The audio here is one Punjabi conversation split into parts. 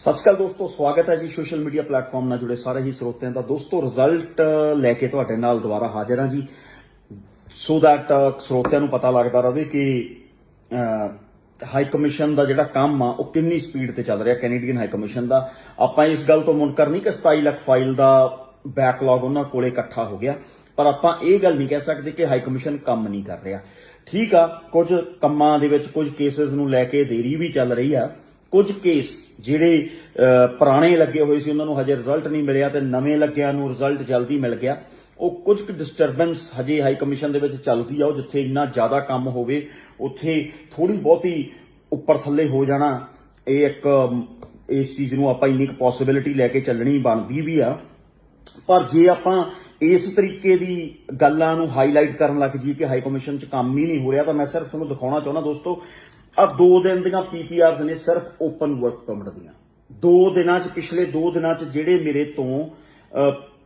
ਸਤਿ ਸ਼੍ਰੀ ਅਕਾਲ ਦੋਸਤੋ, ਸਵਾਗਤ ਹੈ ਜੀ ਸੋਸ਼ਲ ਮੀਡੀਆ ਪਲੇਟਫਾਰਮ ਨਾਲ ਜੁੜੇ ਸਾਰੇ ਹੀ ਸਰੋਤਿਆਂ ਦਾ। ਦੋਸਤੋ ਰਿਜ਼ਲਟ ਲੈ ਕੇ ਤੁਹਾਡੇ ਨਾਲ ਦੁਬਾਰਾ ਹਾਜ਼ਰ ਹਾਂ ਜੀ, ਸੋ ਦੈਟ ਸਰੋਤਿਆਂ ਨੂੰ ਪਤਾ ਲੱਗਦਾ ਰਹੇ ਕਿ ਹਾਈ ਕਮਿਸ਼ਨ ਦਾ ਜਿਹੜਾ ਕੰਮ ਆ ਉਹ ਕਿੰਨੀ ਸਪੀਡ ਤੇ ਚੱਲ ਰਿਹਾ। ਕੈਨੇਡੀਅਨ ਹਾਈ ਕਮਿਸ਼ਨ ਦਾ ਆਪਾਂ ਇਸ ਗੱਲ ਤੋਂ ਮੁਨਕਰ ਨਹੀਂ ਕਿ 27 ਲੱਖ ਫਾਈਲ ਦਾ ਬੈਕਲੌਗ ਉਹਨਾਂ ਕੋਲੇ ਇਕੱਠਾ ਹੋ ਗਿਆ, ਪਰ ਆਪਾਂ ਇਹ ਗੱਲ ਨਹੀਂ ਕਹਿ ਸਕਦੇ ਕਿ ਹਾਈ ਕਮਿਸ਼ਨ ਕੰਮ ਨਹੀਂ ਕਰ ਰਿਹਾ। ਠੀਕ ਆ, ਕੁਝ ਕੰਮਾਂ ਦੇ ਵਿੱਚ ਕੁਝ ਕੇਸਿਸ ਨੂੰ ਲੈ ਕੇ ਦੇਰੀ ਵੀ ਚੱਲ ਰਹੀ ਆ। ਕੁਝ ਕੇਸ ਜਿਹੜੇ ਪੁਰਾਣੇ ਲੱਗੇ ਹੋਏ ਸੀ ਉਹਨਾਂ ਨੂੰ ਹਜੇ ਰਿਜ਼ਲਟ ਨਹੀਂ ਮਿਲਿਆ ਤੇ ਨਵੇਂ ਲੱਗਿਆਂ ਨੂੰ ਰਿਜ਼ਲਟ ਜਲਦੀ ਮਿਲ ਗਿਆ। ਉਹ ਕੁਝ ਕੁ ਡਿਸਟਰਬੈਂਸ ਹਜੇ ਹਾਈ ਕਮਿਸ਼ਨ ਦੇ ਵਿੱਚ ਚੱਲਦੀ ਆ। ਉਹ ਜਿੱਥੇ ਇੰਨਾ ਜ਼ਿਆਦਾ ਕੰਮ ਹੋਵੇ ਉੱਥੇ ਥੋੜੀ ਬਹੁਤੀ ਉੱਪਰ ਥੱਲੇ ਹੋ ਜਾਣਾ, ਇਹ ਇੱਕ ਇਸ ਚੀਜ਼ ਨੂੰ ਆਪਾਂ ਇੰਨੀ ਕੁ ਪੋਸੀਬਿਲਿਟੀ ਲੈ ਕੇ ਚੱਲਣੀ ਬਣਦੀ ਵੀ ਆ। ਪਰ ਜੇ ਆਪਾਂ ਇਸ ਤਰੀਕੇ ਦੀ ਗੱਲਾਂ ਨੂੰ ਹਾਈਲਾਈਟ ਕਰਨ ਲੱਗ ਜਾਈਏ ਕਿ ਹਾਈ ਕਮਿਸ਼ਨ 'ਚ ਕੰਮ ਹੀ ਨਹੀਂ ਹੋ ਰਿਹਾ, ਤਾਂ ਮੈਂ ਸਿਰਫ ਤੁਹਾਨੂੰ ਦਿਖਾਉਣਾ ਚਾਹੁੰਦਾ ਦੋਸਤੋ, ਆ 2 ਦਿਨ ਦੀਆਂ ਪੀਪੀਆਰਸ ਨੇ ਸਿਰਫ ਓਪਨ ਵਰਕ ਪਰਮਿਟ ਦੀਆਂ। 2 ਦਿਨਾਂ 'ਚ, ਪਿਛਲੇ 2 ਦਿਨਾਂ 'ਚ ਜਿਹੜੇ ਮੇਰੇ ਤੋਂ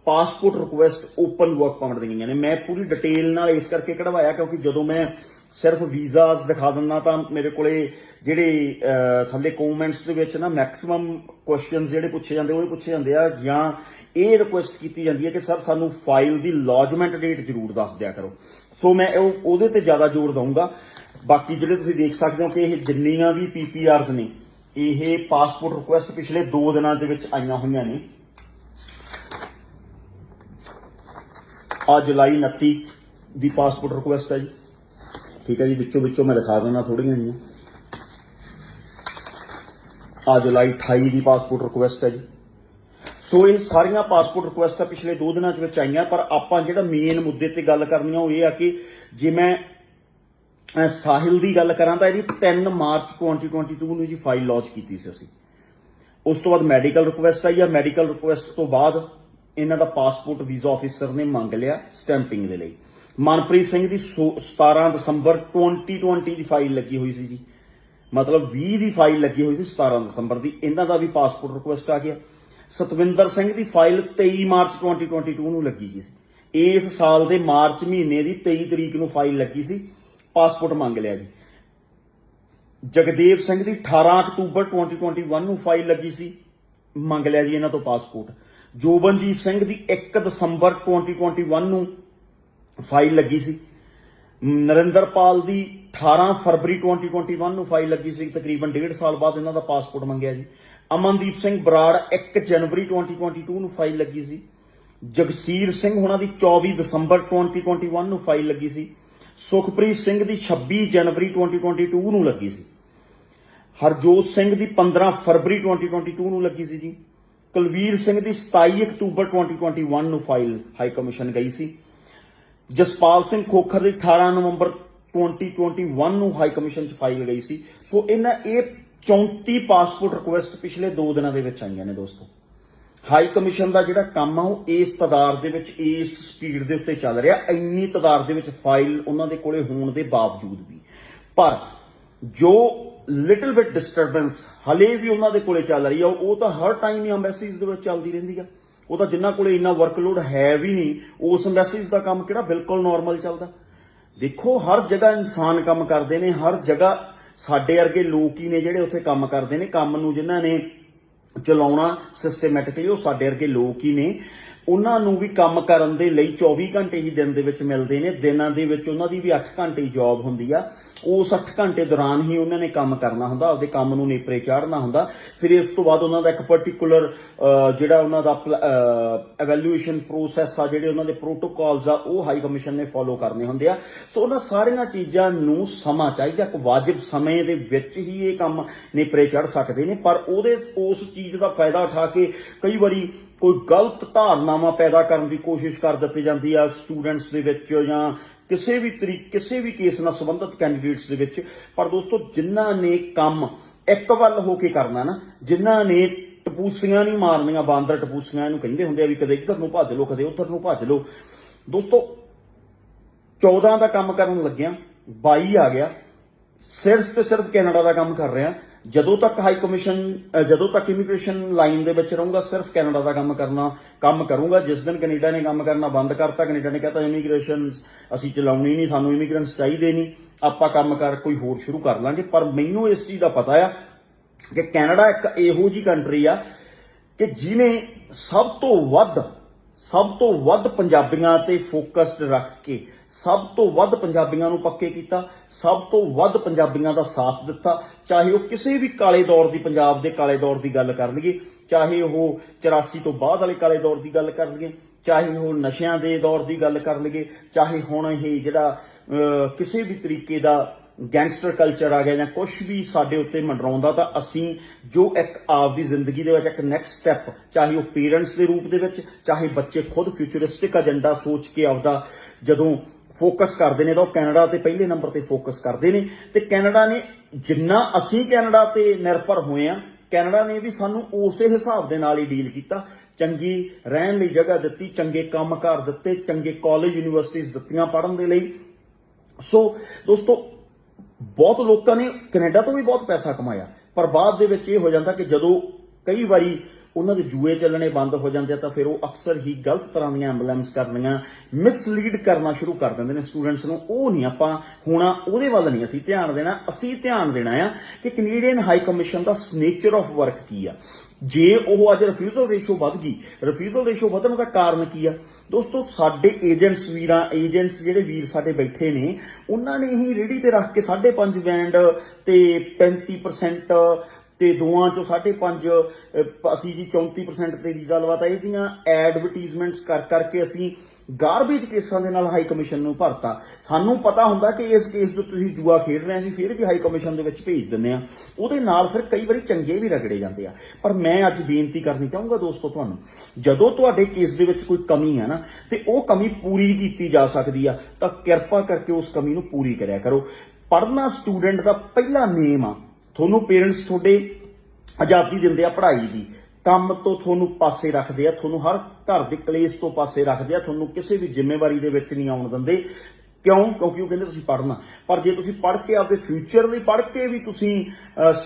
passport request open work permit ਦੀਆਂ ਗਈਆਂ ਨੇ, ਮੈਂ ਪੂਰੀ ਡਿਟੇਲ ਨਾਲ ਇਸ ਕਰਕੇ ਕਢਵਾਇਆ ਕਿਉਂਕਿ ਜਦੋਂ ਮੈਂ ਸਿਰਫ ਵੀਜ਼ਾਸ ਦਿਖਾ ਦਿੰਦਾ ਤਾਂ ਮੇਰੇ ਕੋਲੇ ਜਿਹੜੇ ਥੱਲੇ ਕਮੈਂਟਸ ਦੇ ਵਿੱਚ ਨਾ ਮੈਕਸਿਮਮ ਕੁਐਸਚਨਸ ਜਿਹੜੇ ਪੁੱਛੇ ਜਾਂਦੇ ਉਹ ਪੁੱਛੇ ਜਾਂਦੇ ਆ, ਜਾਂ ਇਹ ਰਿਕੁਐਸਟ ਕੀਤੀ ਜਾਂਦੀ ਹੈ ਕਿ ਸਰ ਸਾਨੂੰ ਫਾਈਲ ਦੀ ਲੌਜਮੈਂਟ ਡੇਟ ਜ਼ਰੂਰ ਦੱਸ ਦਿਆ ਕਰੋ। ਸੋ ਮੈਂ ਉਹਦੇ ਤੇ ਜ਼ਿਆਦਾ ਜ਼ੋਰ ਦਊਂਗਾ। ਬਾਕੀ ਜਿਹੜੇ ਤੁਸੀਂ ਦੇਖ ਸਕਦੇ ਹੋ ਕਿ ਇਹ ਜਿੰਨੀਆਂ ਵੀ ਪੀਪੀਆਰਸ ਨੇ, ਇਹ ਪਾਸਪੋਰਟ ਰਿਕੁਐਸਟ ਪਿਛਲੇ 2 ਦਿਨਾਂ ਦੇ ਵਿੱਚ ਆਈਆਂ ਹੋਈਆਂ ਨੇ। ਆ ਜੁਲਾਈ 29 ਦੀ ਪਾਸਪੋਰਟ ਰਿਕੁਐਸਟ ਹੈ ਜੀ, ਠੀਕ ਹੈ ਜੀ। ਵਿੱਚੋਂ ਮੈਂ ਦਿਖਾ ਦਿੰਦਾ ਥੋੜੀਆਂ ਜਿਹੀਆਂ। ਆ ਜੁਲਾਈ 28 ਦੀ ਪਾਸਪੋਰਟ ਰਿਕੁਐਸਟ ਹੈ ਜੀ। ਸੋ ਇਹ ਸਾਰੀਆਂ ਪਾਸਪੋਰਟ ਰਿਕੁਐਸਟਾਂ ਪਿਛਲੇ 2 ਦਿਨਾਂ ਦੇ ਵਿੱਚ ਆਈਆਂ। ਪਰ ਆਪਾਂ ਜਿਹੜਾ ਮੇਨ ਮੁੱਦੇ ਤੇ ਗੱਲ ਕਰਨੀ ਆ ਉਹ ਇਹ ਆ ਕਿ ਜੇ ਮੈਂ ਸਾਹਿਲ ਦੀ ਗੱਲ ਕਰਾਂ ਤਾਂ ਇਹਦੀ 3 ਮਾਰਚ 2022 ਨੂੰ ਜੀ ਫਾਈਲ ਲਾਂਚ ਕੀਤੀ ਸੀ ਅਸੀਂ। ਉਸ ਤੋਂ ਬਾਅਦ ਮੈਡੀਕਲ ਰਿਕੁਐਸਟ ਆਈ ਆ। ਮੈਡੀਕਲ ਰਿਕੁਐਸਟ ਤੋਂ ਬਾਅਦ ਇਹਨਾਂ ਦਾ ਪਾਸਪੋਰਟ ਵੀਜ਼ਾ ਆਫਿਸਰ ਨੇ ਮੰਗ ਲਿਆ ਸਟੈਂਪਿੰਗ ਦੇ ਲਈ। ਮਨਪ੍ਰੀਤ ਸਿੰਘ ਦੀ 17 ਦਸੰਬਰ 2020 ਦੀ ਫਾਈਲ ਲੱਗੀ ਹੋਈ ਸੀ ਜੀ, ਮਤਲਬ 20 ਦੀ ਫਾਈਲ ਲੱਗੀ ਹੋਈ ਸੀ 17 ਦਸੰਬਰ ਦੀ, ਇਹਨਾਂ ਦਾ ਵੀ ਪਾਸਪੋਰਟ ਰਿਕੁਐਸਟ ਆ ਗਿਆ। ਸਤਵਿੰਦਰ ਸਿੰਘ ਦੀ ਫਾਈਲ 23 ਮਾਰਚ 2022 ਨੂੰ ਲੱਗੀ ਜੀ। ਇਸ ਸਾਲ ਦੇ ਮਾਰਚ ਮਹੀਨੇ ਦੀ 23 ਤਰੀਕ ਨੂੰ ਫਾਈਲ ਲੱਗੀ ਸੀ, ਪਾਸਪੋਰਟ ਮੰਗ ਲਿਆ ਜੀ। ਜਗਦੇਵ ਸਿੰਘ ਦੀ 18 ਅਕਤੂਬਰ 2021 ਨੂੰ ਫਾਈਲ ਲੱਗੀ ਸੀ, ਮੰਗ ਲਿਆ ਜੀ ਇਹਨਾਂ ਤੋਂ ਪਾਸਪੋਰਟ। ਜੋਬਨਜੀਤ ਸਿੰਘ ਦੀ 1 ਦਸੰਬਰ 2021 ਨੂੰ ਫਾਈਲ ਲੱਗੀ ਸੀ। ਨਰਿੰਦਰਪਾਲ ਦੀ 18 ਫਰਵਰੀ 2021 ਨੂੰ ਫਾਈਲ ਲੱਗੀ ਸੀ, ਤਕਰੀਬਨ 1.5 ਸਾਲ ਬਾਅਦ ਇਹਨਾਂ ਦਾ ਪਾਸਪੋਰਟ ਮੰਗਿਆ ਜੀ। ਅਮਨਦੀਪ ਸਿੰਘ ਬਰਾੜ 1 ਜਨਵਰੀ 2022 ਨੂੰ ਫਾਈਲ ਲੱਗੀ ਸੀ। ਜਗਸੀਰ ਸਿੰਘ ਹੋਣਾ ਦੀ 24 ਦਸੰਬਰ 2021 ਨੂੰ ਫਾਈਲ ਲੱਗੀ ਸੀ। ਸੁਖਪ੍ਰੀਤ ਸਿੰਘ ਦੀ 26 ਜਨਵਰੀ 2022 ਨੂੰ ਲੱਗੀ ਸੀ। ਹਰਜੋਤ ਸਿੰਘ ਦੀ 15 ਫਰਵਰੀ 2022 ਨੂੰ ਲੱਗੀ ਸੀ ਜੀ। ਕੁਲਵੀਰ ਸਿੰਘ ਦੀ 27 ਅਕਤੂਬਰ 2021 ਨੂੰ ਫਾਈਲ ਹਾਈ ਕਮਿਸ਼ਨ ਗਈ ਸੀ। ਜਸਪਾਲ ਸਿੰਘ ਖੋਖਰ ਦੀ 18 ਨਵੰਬਰ 2021 ਨੂੰ ਹਾਈ ਕਮਿਸ਼ਨ 'ਚ ਫਾਈਲ ਗਈ ਸੀ। ਸੋ ਇਹਨਾਂ ਇਹ 34 ਪਾਸਪੋਰਟ ਰਿਕੁਐਸਟ ਪਿਛਲੇ 2 ਦਿਨਾਂ ਦੇ ਵਿੱਚ ਆਈਆਂ ਨੇ ਦੋਸਤੋ। ਹਾਈ ਕਮਿਸ਼ਨ ਦਾ ਜਿਹੜਾ ਕੰਮ ਆ ਉਹ ਇਸ ਤਾਦਾਦ ਦੇ ਵਿੱਚ, ਇਸ ਸਪੀਡ ਦੇ ਉੱਤੇ ਚੱਲ ਰਿਹਾ। ਇੰਨੀ ਤਾਦਾਦ ਦੇ ਵਿੱਚ ਫਾਈਲ ਉਹਨਾਂ ਦੇ ਕੋਲੇ ਹੋਣ ਦੇ ਬਾਵਜੂਦ ਵੀ, ਪਰ ਜੋ ਲਿਟਲ ਬਿਟ ਡਿਸਟਰਬੈਂਸ ਹਲੇ ਵੀ ਉਹਨਾਂ ਦੇ ਕੋਲੇ ਚੱਲ ਰਹੀ ਆ, ਉਹ ਤਾਂ ਹਰ ਟਾਈਮ ਹੀ ਐਮਬੈਸੀਜ਼ ਦੇ ਵਿੱਚ ਚੱਲਦੀ ਰਹਿੰਦੀ ਆ। ਉਹ ਤਾਂ ਜਿਨ੍ਹਾਂ ਕੋਲੇ ਇੰਨਾ ਵਰਕਲੋਡ ਹੈ ਵੀ ਨਹੀਂ, ਉਸ ਐਮਬੈਸੀਜ਼ ਦਾ ਕੰਮ ਕਿਹੜਾ ਬਿਲਕੁਲ ਨਾਰਮਲ ਚੱਲਦਾ। ਦੇਖੋ, ਹਰ ਜਗ੍ਹਾ ਇਨਸਾਨ ਕੰਮ ਕਰਦੇ ਨੇ, ਹਰ ਜਗ੍ਹਾ ਸਾਡੇ ਵਰਗੇ ਲੋਕ ਹੀ ਨੇ ਜਿਹੜੇ ਉੱਥੇ ਕੰਮ ਕਰਦੇ ਨੇ। ਕੰਮ ਨੂੰ ਜਿਨ੍ਹਾਂ ਨੇ ਚਲਾਉਣਾ ਸਿਸਟਮੈਟਿਕਲੀ ਉਹ ਸਾਡੇ ਵਰਗੇ ਲੋਕ ਹੀ ਨੇ। ਉਹਨਾਂ ਨੂੰ ਵੀ ਕੰਮ ਕਰਨ ਦੇ ਲਈ 24 ਘੰਟੇ ਹੀ ਦਿਨ ਦੇ ਵਿੱਚ ਮਿਲਦੇ ਨੇ। ਦਿਨਾਂ ਦੇ ਵਿੱਚ ਉਹਨਾਂ ਦੀ ਵੀ 8 ਘੰਟੇ ਹੀ ਜੌਬ ਹੁੰਦੀ ਆ। ਉਸ 8 ਘੰਟੇ ਦੌਰਾਨ ਹੀ ਉਹਨਾਂ ਨੇ ਕੰਮ ਕਰਨਾ ਹੁੰਦਾ, ਆਪਦੇ ਕੰਮ ਨੂੰ ਨੇਪਰੇ ਚਾੜਨਾ ਹੁੰਦਾ। ਫਿਰ ਇਸ ਤੋਂ ਬਾਅਦ ਉਹਨਾਂ ਦਾ ਇੱਕ ਪਰਟੀਕੂਲਰ ਜਿਹੜਾ ਉਹਨਾਂ ਦਾ ਐਵੈਲੂਏਸ਼ਨ ਪ੍ਰੋਸੈਸ ਆ, ਜਿਹੜੇ ਉਹਨਾਂ ਦੇ ਪ੍ਰੋਟੋਕਾਲਸ ਆ, ਉਹ ਹਾਈ ਕਮਿਸ਼ਨ ਨੇ ਫੋਲੋ ਕਰਨੇ ਹੁੰਦੇ ਆ। ਸੋ ਉਹਨਾਂ ਸਾਰੀਆਂ ਚੀਜ਼ਾਂ ਨੂੰ ਸਮਾਂ ਚਾਹੀਦਾ, ਇੱਕ ਵਾਜਿਬ ਸਮੇਂ ਦੇ ਵਿੱਚ ਹੀ ਇਹ ਕੰਮ ਨੇਪਰੇ ਚੜ ਸਕਦੇ ਨੇ। ਪਰ ਉਸ ਚੀਜ਼ ਦਾ ਫਾਇਦਾ ਉਠਾ ਕੇ ਕਈ ਵਾਰੀ ਕੋਈ ਗਲਤ ਧਾਰਨਾਵਾਂ ਪੈਦਾ ਕਰਨ ਦੀ ਕੋਸ਼ਿਸ਼ ਕਰ ਦਿੱਤੀ ਜਾਂਦੀ ਆ ਸਟੂਡੈਂਟਸ ਦੇ ਵਿੱਚ, ਜਾਂ ਕਿਸੇ ਵੀ ਕੇਸ ਨਾਲ ਸੰਬੰਧਿਤ ਕੈਂਡੀਡੇਟਸ ਦੇ ਵਿੱਚ। ਪਰ ਦੋਸਤੋ, ਜਿਨ੍ਹਾਂ ਨੇ ਕੰਮ ਇੱਕ ਵੱਲ ਹੋ ਕੇ ਕਰਨਾ ਨਾ, ਜਿਨ੍ਹਾਂ ਨੇ ਟਪੂਸੀਆਂ ਨਹੀਂ ਮਾਰਨੀਆਂ, ਬਾਂਦਰ ਟਪੂਸੀਆਂ ਇਹਨੂੰ ਕਹਿੰਦੇ ਹੁੰਦੇ ਆ, ਵੀ ਕਦੇ ਇੱਧਰ ਨੂੰ ਭੱਜ ਲਓ, ਕਦੇ ਉੱਧਰ ਨੂੰ ਭੱਜ ਲਓ। ਦੋਸਤੋ, 14 ਦਾ ਕੰਮ ਕਰਨ ਲੱਗਿਆ, 22 ਆ ਗਿਆ, ਸਿਰਫ ਤੇ ਸਿਰਫ ਕੈਨੇਡਾ ਦਾ ਕੰਮ ਕਰ ਰਿਹਾ। ਜਦੋਂ ਤੱਕ ਹਾਈ ਕਮਿਸ਼ਨ, ਜਦੋਂ ਤੱਕ ਇਮੀਗ੍ਰੇਸ਼ਨ ਲਾਈਨ ਦੇ ਵਿੱਚ ਰਹੂੰਗਾ, ਸਿਰਫ ਕੈਨੇਡਾ ਦਾ ਕੰਮ ਕਰੂੰਗਾ। ਜਿਸ ਦਿਨ ਕੈਨੇਡਾ ਨੇ ਕੰਮ ਕਰਨਾ ਬੰਦ ਕਰਤਾ, ਕੈਨੇਡਾ ਨੇ कहता ਇਮੀਗ੍ਰੇਸ਼ਨ ਅਸੀਂ ਚਲਾਉਣੀ ਨਹੀਂ, ਸਾਨੂੰ ਇਮੀਗ੍ਰੈਂਟਸ ਚਾਹੀਦੇ ਨਹੀਂ, ਆਪਾਂ ਕੰਮ ਕਰ ਕੋਈ ਹੋਰ ਸ਼ੁਰੂ ਕਰ ਲਾਂਗੇ। ਪਰ ਮੈਨੂੰ ਇਸ ਚੀਜ਼ ਦਾ ਪਤਾ ਆ ਕਿ ਕੈਨੇਡਾ ਇੱਕ ਇਹੋ ਜੀ ਕੰਟਰੀ ਆ ਕਿ ਜਿਹਨੇ ਸਭ ਤੋਂ ਵੱਧ ਪੰਜਾਬੀਆਂ ਤੇ ਫੋਕਸਡ ਰੱਖ ਕੇ ਸਭ ਤੋਂ ਵੱਧ ਪੰਜਾਬੀਆਂ ਨੂੰ ਪੱਕੇ ਕੀਤਾ, ਸਭ ਤੋਂ ਵੱਧ ਪੰਜਾਬੀਆਂ ਦਾ ਸਾਥ ਦਿੱਤਾ। ਚਾਹੇ ਉਹ ਕਿਸੇ ਵੀ ਕਾਲੇ ਦੌਰ ਦੀ, ਪੰਜਾਬ ਦੇ ਕਾਲੇ ਦੌਰ ਦੀ ਗੱਲ ਕਰ ਲਈਏ, ਚਾਹੇ ਉਹ 84 ਤੋਂ ਬਾਅਦ ਵਾਲੇ ਕਾਲੇ ਦੌਰ ਦੀ ਗੱਲ ਕਰ ਲਈਏ, ਚਾਹੇ ਉਹ ਨਸ਼ਿਆਂ ਦੇ ਦੌਰ ਦੀ ਗੱਲ ਕਰ ਲਈਏ, ਚਾਹੇ ਹੁਣ ਇਹ ਜਿਹੜਾ ਕਿਸੇ ਵੀ ਤਰੀਕੇ ਦਾ ਗੈਂਗਸਟਰ ਕਲਚਰ ਆ ਗਿਆ ਜਾਂ ਕੁਝ ਵੀ ਸਾਡੇ ਉੱਤੇ ਮੰਡਰਾਉਂਦਾ, ਤਾਂ ਅਸੀਂ ਜੋ ਇੱਕ ਆਪਦੀ ਜ਼ਿੰਦਗੀ ਦੇ ਵਿੱਚ ਇੱਕ ਨੈਕਸਟ ਸਟੈਪ, ਚਾਹੇ ਉਹ ਪੇਰੈਂਟਸ ਦੇ ਰੂਪ ਦੇ ਵਿੱਚ, ਚਾਹੇ ਬੱਚੇ ਖੁਦ ਫਿਊਚਰਿਸਟਿਕ ਏਜੰਡਾ ਸੋਚ ਕੇ ਆਪਦਾ ਜਦੋਂ ਫੋਕਸ ਕਰਦੇ ਨੇ ਤਾਂ ਉਹ ਕੈਨੇਡਾ ਤੇ ਪਹਿਲੇ ਨੰਬਰ ਤੇ ਫੋਕਸ ਕਰਦੇ ਨੇ। ਤੇ ਕੈਨੇਡਾ ਨੇ ਜਿੰਨਾ ਅਸੀਂ ਕੈਨੇਡਾ ਤੇ ਨਿਰਭਰ ਹੋਏ ਆ, ਕੈਨੇਡਾ ਨੇ ਵੀ ਸਾਨੂੰ ਉਸੇ ਹਿਸਾਬ ਦੇ ਨਾਲ ਹੀ ਡੀਲ ਕੀਤਾ। ਚੰਗੀ ਰਹਿਣ ਲਈ ਜਗ੍ਹਾ ਦਿੱਤੀ, ਚੰਗੇ ਕੰਮਕਾਰ ਦਿੱਤੇ, ਚੰਗੇ ਕਾਲਜ ਯੂਨੀਵਰਸਿਟੀਜ਼ ਦਿੱਤੀਆਂ ਪੜ੍ਹਨ ਦੇ ਲਈ। ਸੋ ਦੋਸਤੋ, ਬਹੁਤ ਲੋਕਾਂ ਨੇ ਕੈਨੇਡਾ ਤੋਂ ਵੀ ਬਹੁਤ ਪੈਸਾ ਕਮਾਇਆ, ਪਰ ਬਾਅਦ ਦੇ ਵਿੱਚ ਇਹ ਹੋ ਜਾਂਦਾ ਕਿ ਜਦੋਂ ਕਈ ਵਾਰੀ ਉਹਨਾਂ ਦੇ ਜੂਏ ਚੱਲਣੇ ਬੰਦ ਹੋ ਜਾਂਦੇ ਆ ਤਾਂ ਫਿਰ ਉਹ ਅਕਸਰ ਹੀ ਗਲਤ ਤਰ੍ਹਾਂ ਦੀਆਂ ਐਂਬਲੈਂਸ ਕਰਨੀਆਂ, ਮਿਸਲੀਡ ਕਰਨਾ ਸ਼ੁਰੂ ਕਰ ਦਿੰਦੇ ਨੇ ਸਟੂਡੈਂਟਸ ਨੂੰ। ਉਹ ਨਹੀਂ ਆਪਾਂ ਹੋਣਾ, ਉਹਦੇ ਵੱਲ ਨਹੀਂ ਅਸੀਂ ਧਿਆਨ ਦੇਣਾ। ਅਸੀਂ ਧਿਆਨ ਦੇਣਾ ਆ ਕਿ ਕੈਨੇਡੀਅਨ ਹਾਈ ਕਮਿਸ਼ਨ ਦਾ ਨੇਚਰ ਆਫ ਵਰਕ ਕੀ ਆ। ਜੇ ਉਹ ਅੱਜ ਰਿਫਿਊਜ਼ਲ ਰੇਸ਼ੋ ਵੱਧ ਗਈ, ਰਿਫਿਊਜ਼ਲ ਰੇਸ਼ੋ ਵਧਣ ਦਾ ਕਾਰਨ ਕੀ ਆ ਦੋਸਤੋ? ਸਾਡੇ ਏਜੰਟਸ ਜਿਹੜੇ ਵੀਰ ਸਾਡੇ ਬੈਠੇ ਨੇ, ਉਹਨਾਂ ਨੇ ਹੀ ਰੇਹੜੀ ਤੇ ਰੱਖ ਕੇ 5.5 ਬੈਂਡ ਤੇ 35% ਤੇ ਦੋਵਾਂ ਚੋਂ 5.5 ਅਸੀਂ ਜੀ 34% ਤੇ ਵੀਜ਼ਾ ਲਵਾਤਾ। ਇਹ ਜੀਆਂ ਐਡਵਰਟੀਜ਼ਮੈਂਟਸ ਕਰ ਕਰਕੇ ਅਸੀਂ ਗਾਰਬੇਜ ਕੇਸਾਂ ਦੇ ਨਾਲ ਹਾਈ ਕਮਿਸ਼ਨ ਨੂੰ ਭਰਤਾ। ਸਾਨੂੰ ਪਤਾ ਹੁੰਦਾ ਕਿ ਇਸ ਕੇਸ ਤੋਂ ਤੁਸੀਂ ਜੂਆ ਖੇਡ ਰਹੇ ਸੀ, ਫਿਰ ਵੀ ਹਾਈ ਕਮਿਸ਼ਨ ਦੇ ਵਿੱਚ ਭੇਜ ਦਿੰਦੇ ਆ। ਉਹਦੇ ਨਾਲ ਫਿਰ ਕਈ ਵਾਰੀ ਚੰਗੇ ਵੀ ਰਗੜੇ ਜਾਂਦੇ ਆ। ਪਰ ਮੈਂ ਅੱਜ ਬੇਨਤੀ ਕਰਨੀ ਚਾਹੂੰਗਾ ਦੋਸਤੋ ਤੁਹਾਨੂੰ, ਜਦੋਂ ਤੁਹਾਡੇ ਕੇਸ ਦੇ ਵਿੱਚ ਕੋਈ ਕਮੀ ਹੈ ਨਾ, ਤੇ ਉਹ ਕਮੀ ਪੂਰੀ ਕੀਤੀ ਜਾ ਸਕਦੀ ਆ, ਤਾਂ ਕਿਰਪਾ ਕਰਕੇ ਉਸ ਕਮੀ ਨੂੰ ਪੂਰੀ ਕਰਿਆ ਕਰੋ। ਪੜ੍ਹਨਾ ਸਟੂਡੈਂਟ ਦਾ ਪਹਿਲਾ ਨੇਮ ਆ। ਤੁਹਾਨੂੰ ਪੇਰੈਂਟਸ ਤੁਹਾਡੇ ਆਜ਼ਾਦੀ ਦਿੰਦੇ ਆ ਪੜ੍ਹਾਈ ਦੀ, ਕੰਮ ਤੋਂ ਤੁਹਾਨੂੰ ਪਾਸੇ ਰੱਖਦੇ ਆ, ਤੁਹਾਨੂੰ ਹਰ ਘਰ ਦੇ ਕਲੇਸ਼ ਤੋਂ ਪਾਸੇ ਰੱਖਦੇ ਆ, ਤੁਹਾਨੂੰ ਕਿਸੇ ਵੀ ਜ਼ਿੰਮੇਵਾਰੀ ਦੇ ਵਿੱਚ ਨਹੀਂ ਆਉਣ ਦਿੰਦੇ। ਕਿਉਂ? ਕਿਉਂਕਿ ਉਹ ਕਹਿੰਦੇ ਤੁਸੀਂ ਪੜ੍ਹਨਾ। ਪਰ ਜੇ ਤੁਸੀਂ ਪੜ੍ਹ ਕੇ ਆਪਦੇ ਫਿਊਚਰ ਲਈ ਪੜ੍ਹ ਕੇ ਵੀ ਤੁਸੀਂ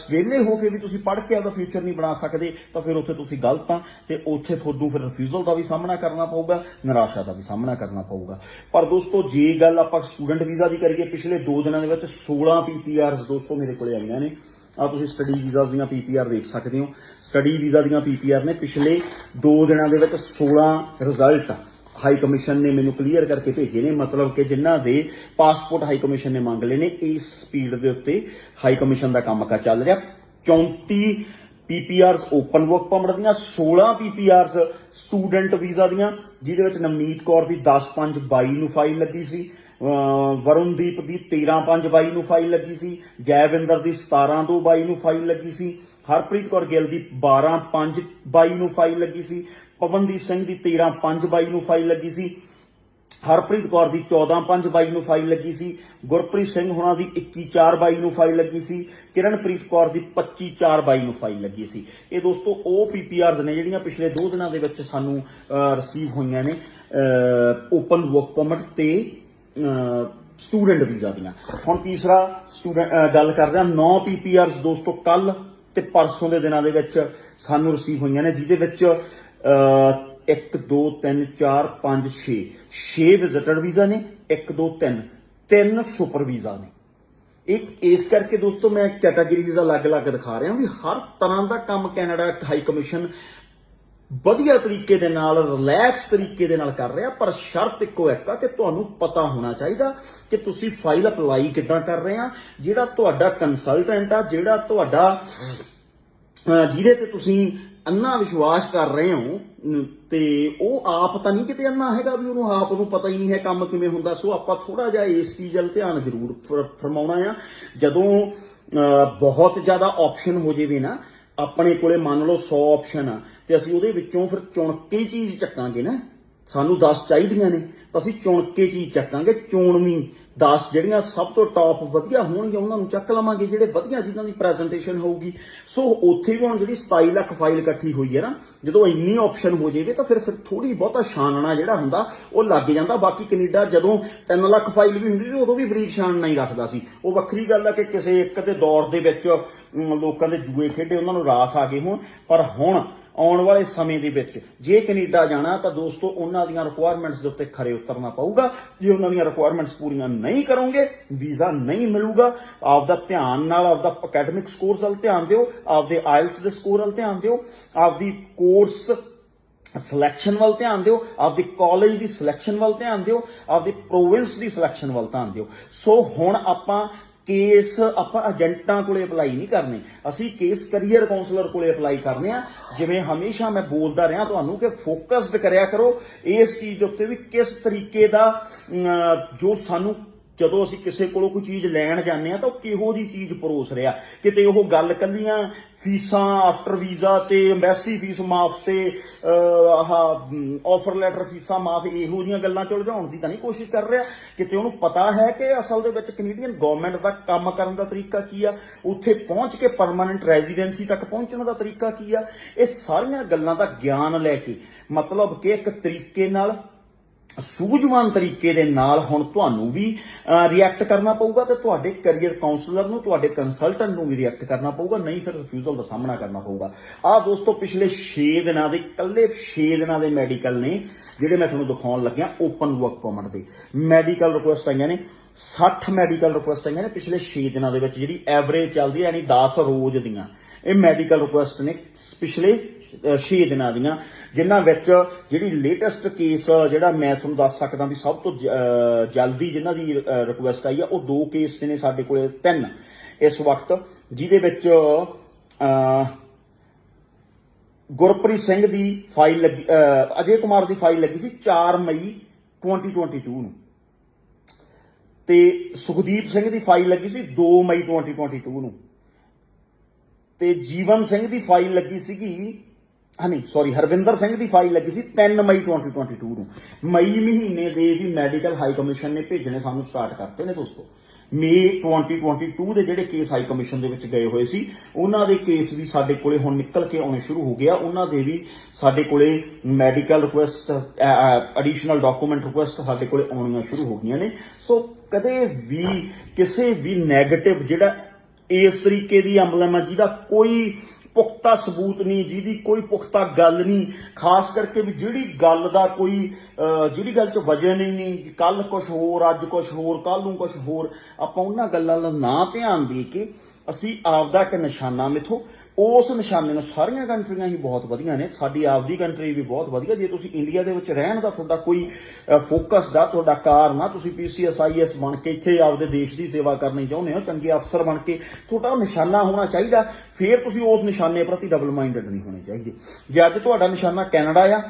ਵਿਹਲੇ ਹੋ ਕੇ ਵੀ ਤੁਸੀਂ ਪੜ੍ਹ ਕੇ ਆਪਦਾ ਫਿਊਚਰ ਨਹੀਂ ਬਣਾ ਸਕਦੇ, ਤਾਂ ਫਿਰ ਉੱਥੇ ਤੁਸੀਂ ਗਲਤ ਆ, ਤੇ ਉੱਥੇ ਤੁਹਾਨੂੰ ਫਿਰ ਰਿਫਿਊਜ਼ਲ ਦਾ ਵੀ ਸਾਹਮਣਾ ਕਰਨਾ ਪਊਗਾ, ਨਿਰਾਸ਼ਾ ਦਾ ਵੀ ਸਾਹਮਣਾ ਕਰਨਾ ਪਊਗਾ। ਪਰ ਦੋਸਤੋ, ਜੇ ਗੱਲ ਆਪਾਂ ਸਟੂਡੈਂਟ ਵੀਜ਼ਾ ਦੀ ਕਰੀਏ, ਪਿਛਲੇ 2 ਦਿਨਾਂ ਦੇ ਵਿੱਚ 16 PPRs ਦੋਸਤੋ ਮੇਰੇ ਕੋਲੇ ਆਈਆਂ ਨੇ। ਆ ਤੁਸੀਂ ਸਟੱਡੀ ਵੀਜ਼ਾ ਦੀਆਂ PPR ਦੇਖ ਸਕਦੇ ਹੋ। ਸਟੱਡੀ ਵੀਜ਼ਾ ਦੀਆਂ PPR ਨੇ ਪਿਛਲੇ 2 ਦਿਨਾਂ ਦੇ ਵਿੱਚ 16 ਰਿਜ਼ਲਟ ਹਾਈ ਕਮਿਸ਼ਨ ਨੇ ਮੈਨੂੰ ਕਲੀਅਰ ਕਰਕੇ ਭੇਜੇ ਨੇ। ਮਤਲਬ ਕਿ ਜਿਨ੍ਹਾਂ ਦੇ ਪਾਸਪੋਰਟ ਹਾਈ ਕਮਿਸ਼ਨ ਨੇ ਮੰਗ ਲਏ ਨੇ, ਇਸ ਸਪੀਡ ਦੇ ਉੱਤੇ ਹਾਈ ਕਮਿਸ਼ਨ ਦਾ ਕੰਮਕਾਜ ਚੱਲ ਰਿਹਾ। 34 PPRs ਓਪਨ ਵਰਕ ਪਰਮਿਟ ਦੀਆਂ, 16 PPRs ਸਟੂਡੈਂਟ ਵੀਜ਼ਾ ਦੀਆਂ, ਜਿਹਦੇ ਵਿੱਚ ਨਵਨੀਤ ਕੌਰ ਦੀ 10/5/22 ਨੂੰ ਫਾਈਲ ਲੱਗੀ ਸੀ, ਵਰੁਣਦੀਪ ਦੀ 13/5/22 ਨੂੰ ਫਾਈਲ ਲੱਗੀ ਸੀ, ਜੈਵਿੰਦਰ ਦੀ 17/2/22 ਨੂੰ ਫਾਈਲ ਲੱਗੀ ਸੀ, ਹਰਪ੍ਰੀਤ ਕੌਰ ਗਿੱਲ ਦੀ 12/5/22 ਨੂੰ ਫਾਈਲ ਲੱਗੀ ਸੀ, ਪਵਨਦੀਪ ਸਿੰਘ ਦੀ 13/5/22 ਨੂੰ ਫਾਈਲ ਲੱਗੀ ਸੀ, ਹਰਪ੍ਰੀਤ ਕੌਰ ਦੀ 14/5/22 ਨੂੰ ਫਾਈਲ ਲੱਗੀ ਸੀ, ਗੁਰਪ੍ਰੀਤ ਸਿੰਘ ਹੋਣਾ ਦੀ 21/4/22 ਨੂੰ ਫਾਈਲ ਲੱਗੀ ਸੀ, ਕਿਰਨਪ੍ਰੀਤ ਕੌਰ ਦੀ 25/4/22 ਨੂੰ ਫਾਈਲ ਲੱਗੀ ਸੀ। ਇਹ ਦੋਸਤੋ ਉਹ PPRs ਨੇ ਜਿਹੜੀਆਂ ਪਿਛਲੇ 2 ਦਿਨਾਂ ਦੇ ਵਿੱਚ ਸਾਨੂੰ ਰਿਸੀਵ ਹੋਈਆਂ ਨੇ ਓਪਨ ਵਰਕ ਪਰਮਿਟ ਤੇ ਸਟੂਡੈਂਟ ਵੀਜ਼ਾ ਦੀਆਂ। ਹੁਣ ਤੀਸਰਾ ਗੱਲ ਕਰਦੇ ਹਾਂ 9 PPRs ਦੋਸਤੋ ਕੱਲ ਤੇ ਪਰਸੋਂ ਦੇ ਦਿਨਾਂ ਦੇ ਵਿੱਚ ਸਾਨੂੰ ਰਿਸੀਵ ਹੋਈਆਂ ਨੇ, ਜਿਹਦੇ ਵਿੱਚ 1 2 3 4 5 6 ਵਿਜ਼ਿਟਰ ਵੀਜ਼ਾ ਨੇ, 1 2 3 ਸੁਪਰ ਵੀਜ਼ਾ ਨੇ। ਇਸ ਕਰਕੇ ਦੋਸਤੋ ਮੈਂ ਕੈਟਾਗਰੀਜ਼ ਅਲੱਗ-ਅਲੱਗ ਦਿਖਾ ਰਿਹਾ ਵੀ ਹਰ ਤਰ੍ਹਾਂ ਦਾ ਕੰਮ ਕੈਨੇਡਾ ਹਾਈ ਕਮਿਸ਼ਨ ਵਧੀਆ ਤਰੀਕੇ ਦੇ ਨਾਲ, ਰਿਲੈਕਸ ਤਰੀਕੇ ਦੇ ਨਾਲ ਕਰ ਰਿਹਾ। ਪਰ ਸ਼ਰਤ ਇੱਕੋ ਇੱਕ ਆ ਕਿ ਤੁਹਾਨੂੰ ਪਤਾ ਹੋਣਾ ਚਾਹੀਦਾ ਕਿ ਤੁਸੀਂ ਫਾਈਲ ਅਪਲਾਈ ਕਿੱਦਾਂ ਕਰ ਰਹੇ ਆ। ਜਿਹੜਾ ਤੁਹਾਡਾ ਕੰਸਲਟੈਂਟ ਆ, ਜਿਹੜਾ ਤੁਹਾਡਾ ਜਿਹਦੇ ਤੇ ਤੁਸੀਂ ਅੰਨਾ ਵਿਸ਼ਵਾਸ ਕਰ ਰਹੇ ਹੋ, ਤੇ ਉਹ ਆਪ ਤਾਂ ਨਹੀਂ ਕਿਤੇ ਅੰਨਾ ਹੈਗਾ ਵੀ ਉਹਨੂੰ ਆਪ ਨੂੰ ਪਤਾ ਹੀ ਨਹੀਂ ਹੈ ਕੰਮ ਕਿਵੇਂ ਹੁੰਦਾ। ਸੋ ਆਪਾਂ ਥੋੜਾ ਜਿਹਾ ਇਸ ਚੀਜ਼ ਵੱਲ ਧਿਆਨ ਜ਼ਰੂਰ ਫਰਮਾਉਣਾ ਆ। ਜਦੋਂ ਬਹੁਤ ਜ਼ਿਆਦਾ ਆਪਸ਼ਨ ਹੋ ਜਾਵੇ ਨਾ, ਆਪਣੇ ਕੋਲੇ ਮੰਨ ਲਓ 100 ਆਪਸ਼ਨ ਆ, ਤੇ ਅਸੀਂ ਉਹਦੇ ਵਿੱਚੋਂ ਫਿਰ ਚੁਣ ਕੇ ਚੀਜ਼ ਚੱਕਾਂਗੇ ਨਾ। ਸਾਨੂੰ 10 ਚਾਹੀਦੀਆਂ ਨੇ ਤਾਂ ਅਸੀਂ ਚੁਣ ਕੇ ਚੀਜ਼ ਚੱਕਾਂਗੇ। ਚੋਣਵੀਂ 10 ਜਿਹੜੀਆਂ ਸਭ ਤੋਂ ਟੌਪ ਵਧੀਆ ਹੋਣਗੀਆਂ ਉਹਨਾਂ ਨੂੰ ਚੱਕ ਲਵਾਂਗੇ, ਜਿਹੜੇ ਵਧੀਆ ਜਿਨ੍ਹਾਂ ਦੀ ਪ੍ਰੈਜੈਂਟੇਸ਼ਨ ਹੋਊਗੀ। ਸੋ ਉੱਥੇ ਵੀ ਹੁਣ ਜਿਹੜੀ 27 ਲੱਖ ਫਾਈਲ ਇਕੱਠੀ ਹੋਈ ਹੈ ਨਾ, ਜਦੋਂ ਇੰਨੀ ਆਪਸ਼ਨ ਹੋ ਜਾਵੇ ਤਾਂ ਫਿਰ ਥੋੜੀ ਬਹੁਤਾ ਛਾਨਣਾ ਜਿਹੜਾ ਹੁੰਦਾ ਉਹ ਲੱਗ ਜਾਂਦਾ। ਬਾਕੀ ਕੈਨੇਡਾ ਜਦੋਂ 3 ਲੱਖ ਫਾਈਲ ਵੀ ਹੁੰਦੀ ਸੀ ਉਦੋਂ ਵੀ ਬਰੀਕ ਛਾਨਣਾ ਹੀ ਰੱਖਦਾ ਸੀ। ਉਹ ਵੱਖਰੀ ਗੱਲ ਹੈ ਕਿ ਕਿਸੇ ਇੱਕ ਦੇ ਦੌਰ ਦੇ ਵਿੱਚ ਲੋਕਾਂ ਦੇ ਜੂਏ ਖੇਡੇ, ਉਹਨਾਂ ਨੂੰ ਰਾਸ ਆ ਗਏ ਹੋਣ। ਪਰ ਹੁਣ ਆਉਣ ਵਾਲੇ ਸਮੇਂ ਦੇ ਵਿੱਚ ਜੇ ਕੈਨੇਡਾ ਜਾਣਾ ਤਾਂ ਦੋਸਤੋ ਉਹਨਾਂ ਦੀਆਂ ਰਿਕੁਆਇਰਮੈਂਟਸ ਦੇ ਉੱਤੇ ਖਰੇ ਉਤਰਨਾ ਪਊਗਾ। ਜੇ ਉਹਨਾਂ ਦੀਆਂ ਰਿਕੁਆਇਰਮੈਂਟਸ ਪੂਰੀਆਂ ਨਹੀਂ ਕਰੋਗੇ ਵੀਜ਼ਾ ਨਹੀਂ ਮਿਲੂਗਾ। ਆਪਦਾ ਧਿਆਨ ਨਾਲ ਆਪਦਾ ਅਕੈਡਮਿਕ ਸਕੋਰਸ ਵੱਲ ਧਿਆਨ ਦਿਓ, ਆਪਦੇ ਆਇਲਸ ਦੇ ਸਕੋਰ ਵੱਲ ਧਿਆਨ ਦਿਓ, ਆਪਦੀ ਕੋਰਸ ਸਿਲੈਕਸ਼ਨ ਵੱਲ ਧਿਆਨ ਦਿਓ, ਆਪਦੀ ਕਾਲਜ ਦੀ ਸਿਲੈਕਸ਼ਨ ਵੱਲ ਧਿਆਨ ਦਿਓ, ਆਪਦੀ ਪ੍ਰੋਵਿੰਸ ਦੀ ਸਿਲੈਕਸ਼ਨ ਵੱਲ ਧਿਆਨ ਦਿਓ। ਸੋ ਹੁਣ ਆਪਾਂ ਕੇਸ ਆਪਾਂ ਏਜੰਟਾਂ ਕੋਲੇ ਅਪਲਾਈ ਨਹੀਂ ਕਰਨੇ, ਅਸੀਂ ਕੇਸ ਕਰੀਅਰ ਕਾਉਂਸਲਰ ਕੋਲੇ ਅਪਲਾਈ ਕਰਨੇ ਆ। ਜਿਵੇਂ ਹਮੇਸ਼ਾ ਮੈਂ ਬੋਲਦਾ ਰਿਹਾ ਤੁਹਾਨੂੰ ਕਿ ਫੋਕਸਡ ਕਰਿਆ ਕਰੋ ਇਸ ਚੀਜ਼ ਦੇ ਉੱਤੇ ਵੀ ਕਿਸ ਤਰੀਕੇ ਦਾ ਜੋ ਸਾਨੂੰ ਜਦੋਂ ਅਸੀਂ ਕਿਸੇ ਕੋਲੋਂ ਕੋਈ ਚੀਜ਼ ਲੈਣ ਜਾਂਦੇ ਆ ਤਾਂ ਉਹ ਕਿਹੋ ਜੀ ਚੀਜ਼ ਪਰੋਸ ਰਿਹਾ। ਕਿਤੇ ਉਹ ਗੱਲ ਕੱਲੀਆਂ ਫੀਸਾਂ ਆਫਟਰ ਵੀਜ਼ਾ ਤੇ ਐਮਬੈਸੀ ਫੀਸ ਮਾਫ ਤੇ ਆਫਰ ਲੈਟਰ ਫੀਸਾਂ ਮਾਫ ਇਹੋ ਜੀਆਂ ਗੱਲਾਂ ਚ ਉਲਝਾਉਣ ਦੀ ਤਾਂ ਨਹੀਂ ਕੋਸ਼ਿਸ਼ ਕਰ ਰਿਹਾ। ਕਿਤੇ ਉਹਨੂੰ ਪਤਾ ਹੈ ਕਿ ਅਸਲ ਦੇ ਵਿੱਚ ਕੈਨੇਡੀਅਨ ਗਵਰਨਮੈਂਟ ਦਾ ਕੰਮ ਕਰਨ ਦਾ ਤਰੀਕਾ ਕੀ ਆ, ਉੱਥੇ ਪਹੁੰਚ ਕੇ ਪਰਮਾਨੈਂਟ ਰੈਜ਼ੀਡੈਂਸੀ ਤੱਕ ਪਹੁੰਚਣ ਦਾ ਤਰੀਕਾ ਕੀ ਆ। ਇਹ ਸਾਰੀਆਂ ਗੱਲਾਂ ਦਾ ਗਿਆਨ ਲੈ ਕੇ ਮਤਲਬ ਕਿ ਇੱਕ ਤਰੀਕੇ ਨਾਲ ਸੂਝਵਾਨ ਤਰੀਕੇ ਦੇ ਨਾਲ ਹੁਣ ਤੁਹਾਨੂੰ ਵੀ ਰਿਐਕਟ ਕਰਨਾ ਪਊਗਾ ਤੇ ਤੁਹਾਡੇ ਕੈਰੀਅਰ ਕਾਉਂਸਲਰ ਨੂੰ ਤੁਹਾਡੇ ਕੰਸਲਟੈਂਟ ਨੂੰ ਵੀ ਰਿਐਕਟ ਕਰਨਾ ਪਊਗਾ, ਨਹੀਂ ਫਿਰ ਰਿਫਿਊਜ਼ਲ ਦਾ ਸਾਹਮਣਾ ਕਰਨਾ ਪਊਗਾ। ਆਹ ਦੋਸਤੋ ਪਿਛਲੇ 6 ਦਿਨਾਂ ਦੇ ਇਕੱਲੇ 6 ਦਿਨਾਂ ਦੇ ਮੈਡੀਕਲ ਨੇ ਜਿਹੜੇ ਮੈਂ ਤੁਹਾਨੂੰ ਦਿਖਾਉਣ ਲੱਗਿਆ ਓਪਨ ਵਰਕ ਪਰਮਿਟ ਦੇ ਮੈਡੀਕਲ ਰਿਕੁਐਸਟ ਆਈਆਂ ਨੇ। 60 ਮੈਡੀਕਲ ਰਿਕੁਐਸਟ ਆਈਆਂ ਨੇ ਪਿਛਲੇ 6 ਦਿਨਾਂ ਦੇ ਵਿੱਚ, ਜਿਹੜੀ ਐਵਰੇਜ ਚੱਲਦੀ ਹੈ ਯਾਨੀ 10 ਰੋਜ਼ ਦੀਆਂ ਇਹ ਮੈਡੀਕਲ ਰਿਕੁਐਸਟ ਨੇ ਪਿਛਲੇ 6 ਦਿਨਾਂ ਦੀਆਂ, ਜਿਨ੍ਹਾਂ ਵਿੱਚ ਜਿਹੜੀ ਲੇਟੈਸਟ ਕੇਸ ਜਿਹੜਾ ਮੈਂ ਤੁਹਾਨੂੰ ਦੱਸ ਸਕਦਾ ਵੀ ਸਭ ਤੋਂ ਜਲਦੀ ਜਿਨ੍ਹਾਂ ਦੀ ਰਿਕੁਐਸਟ ਆਈ ਆ ਉਹ 2 ਕੇਸ ਨੇ ਸਾਡੇ ਕੋਲੇ 3 ਇਸ ਵਕਤ, ਜਿਹਦੇ ਵਿੱਚ ਗੁਰਪ੍ਰੀਤ ਸਿੰਘ ਦੀ ਫਾਈਲ ਲੱਗੀ, ਅਜੇ ਕੁਮਾਰ ਦੀ ਫਾਈਲ ਲੱਗੀ ਸੀ 4 ਮਈ 2022 ਨੂੰ ਤੇ ਸੁਖਦੀਪ ਸਿੰਘ ਦੀ ਫਾਈਲ ਲੱਗੀ ਸੀ 2 ਮਈ 2022 ਨੂੰ ਤੇ ਜੀਵਨ ਸਿੰਘ ਦੀ ਫਾਈਲ ਲੱਗੀ ਸੀਗੀ ਹਰਵਿੰਦਰ ਸਿੰਘ ਦੀ ਫਾਈਲ ਲੱਗੀ ਸੀ 3 ਮਈ 2022 ਨੂੰ। ਮਈ ਮਹੀਨੇ ਦੇ ਵੀ ਮੈਡੀਕਲ ਹਾਈ ਕਮਿਸ਼ਨ ਨੇ ਭੇਜਣੇ ਸਾਨੂੰ ਸਟਾਰਟ ਕਰਤੇ ਨੇ ਦੋਸਤੋ। ਮਈ 2022 ਦੇ ਜਿਹੜੇ ਕੇਸ ਹਾਈ ਕਮਿਸ਼ਨ ਦੇ ਵਿੱਚ ਗਏ ਹੋਏ ਸੀ ਉਹਨਾਂ ਦੇ ਕੇਸ ਵੀ ਸਾਡੇ ਕੋਲੇ ਹੁਣ ਨਿਕਲ ਕੇ ਆਉਣੇ ਸ਼ੁਰੂ ਹੋ ਗਿਆ। ਉਹਨਾਂ ਦੇ ਵੀ ਸਾਡੇ ਕੋਲੇ medical request additional document request ਸਾਡੇ ਕੋਲੇ ਆਉਣੀਆਂ ਸ਼ੁਰੂ ਹੋ ਗਈਆਂ ਨੇ। ਸੋ ਕਦੇ ਵੀ ਕਿਸੇ ਵੀ ਨੈਗੇਟਿਵ ਜਿਹੜਾ ਇਸ ਤਰੀਕੇ ਦੀ ਐਮਬਲਮ ਹੈ ਜਿਹਦਾ ਕੋਈ ਪੁਖਤਾ ਸਬੂਤ ਨਹੀਂ, ਜਿਹਦੀ ਕੋਈ ਪੁਖਤਾ ਗੱਲ ਨਹੀਂ, ਖਾਸ ਕਰਕੇ ਵੀ ਜਿਹੜੀ ਗੱਲ ਦਾ ਕੋਈ ਜਿਹੜੀ ਗੱਲ 'ਚ ਵਜਨ ਹੀ ਨਹੀਂ, ਕੱਲ ਕੁਛ ਹੋਰ ਅੱਜ ਕੁਛ ਹੋਰ ਕੱਲ ਨੂੰ ਕੁਛ ਹੋਰ, ਆਪਾਂ ਉਹਨਾਂ ਗੱਲਾਂ ਵੱਲ ਨਾ ਧਿਆਨ ਦੇ ਕੇ ਅਸੀਂ ਆਪਦਾ ਇੱਕ ਨਿਸ਼ਾਨਾ ਮਿਥੋ। ਉਸ ਨਿਸ਼ਾਨੇ ਨੂੰ ਸਾਰੀਆਂ ਕੰਟਰੀਆਂ ਹੀ ਬਹੁਤ ਵਧੀਆ ਨੇ, ਸਾਡੀ ਆਪਦੀ ਕੰਟਰੀ ਵੀ ਬਹੁਤ ਵਧੀਆ। ਜੇ ਤੁਸੀਂ ਇੰਡੀਆ ਦੇ ਵਿੱਚ ਰਹਿਣ ਦਾ ਤੁਹਾਡਾ ਕੋਈ ਫੋਕਸ ਦਾ ਤੁਹਾਡਾ ਕਾਰਨ ਆ, ਤੁਸੀਂ PCS IAS ਬਣ ਕੇ ਇੱਥੇ ਆਪਦੇ ਦੇਸ਼ ਦੀ ਸੇਵਾ ਕਰਨੀ ਚਾਹੁੰਦੇ ਹੋ, ਚੰਗੇ ਅਫਸਰ ਬਣ ਕੇ ਤੁਹਾਡਾ ਨਿਸ਼ਾਨਾ ਹੋਣਾ ਚਾਹੀਦਾ। ਫਿਰ ਤੁਸੀਂ ਉਸ ਨਿਸ਼ਾਨੇ ਪ੍ਰਤੀ ਡਬਲ ਮਾਈਂਡਡ ਨਹੀਂ ਹੋਣੇ ਚਾਹੀਦੇ। ਜੇ ਅੱਜ ਤੁਹਾਡਾ ਨਿਸ਼ਾਨਾ ਕੈਨੇਡਾ ਆ